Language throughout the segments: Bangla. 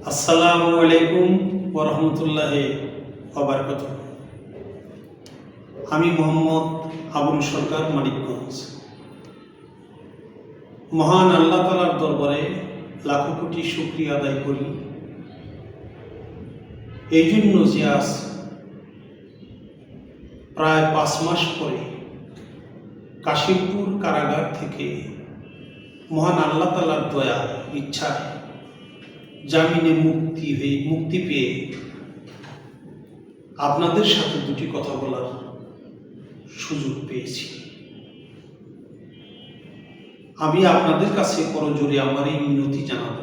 আসসালামু আলাইকুম ওয়া রাহমাতুল্লাহি ওয়া বারাকাতুহু। আমি মোহাম্মদ আবুল সরকার মানিকগঞ্জ। মহান আল্লাহ তাআলার দরবারে লাখো কোটি শুকরিয়া আদায় করি এই জন্য যে আজ প্রায় 5 মাস পরে কাশিমপুর কারাগার থেকে মহান আল্লাহ তাআলার দয়া ইচ্ছা জামিনে মুক্তি পেয়ে আপনাদের সাথে দুটি কথা বলার সুযোগ পেয়েছি। আমি আপনাদের কাছে করজোরে আমার এই মিনতি জানাব,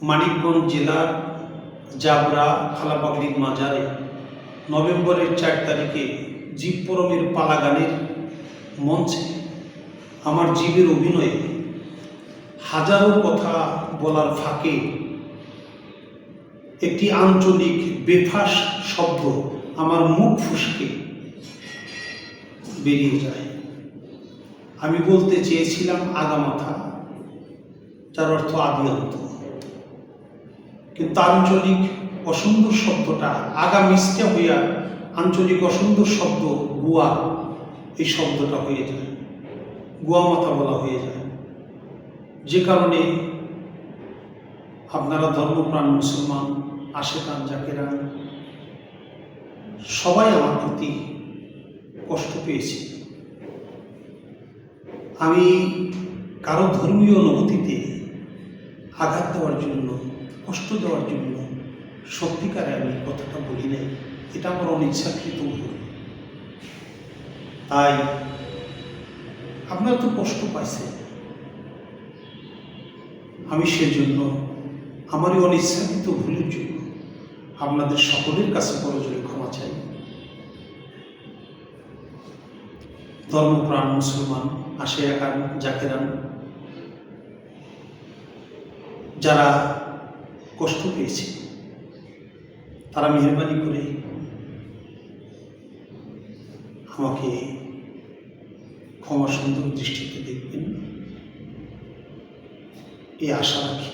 মানিকগঞ্জ জেলার জাবরা খালাপাগড়ির মাজারে নভেম্বরের 4 তারিখে জীব পরমের পালা গানের মঞ্চে আমার জীবের অভিনয়ে হাজারো কথা বলার ফাঁকে একটি আঞ্চলিক বেফাস শব্দ আমার মুখ ফুসকে বেরিয়ে যায়। আমি বলতে চেয়েছিলাম আগামাথা, যার অর্থ আদি অন্ত, কিন্তু আঞ্চলিক অসুন্দর শব্দটা আগা মিষ্টা হইয়া আঞ্চলিক অসুন্দর শব্দ গুয়া, এই শব্দটা হয়ে যায়, গুয়া মাথা বলা হয়ে যায়। যে কারণে আপনারা ধর্মপ্রাণ মুসলমান আশেকান জাকেরান সবাই আমার প্রতি কষ্ট পেয়েছে। আমি কারো ধর্মীয় অনুভূতিতে আঘাত দেওয়ার জন্য, কষ্ট দেওয়ার জন্য সত্যিকারে আমি কথাটা বলি নাই, এটা আমার অনিচ্ছাকৃত ভুল। তাই আপনারা তো কষ্ট পাইছেন, আমি সেজন্য আমার এই অনিচ্ছাকৃত ভুলের জন্য আপনাদের সকলের কাছে করজোরে ক্ষমা চাই। ধর্মপ্রাণ মুসলমান আশেকান জাকেরান যারা কষ্ট পেয়েছে তারা মেহরবানি করে আমাকে ক্ষমা সুন্দর দৃষ্টিতে দেখবেন, এই আশা রাখি।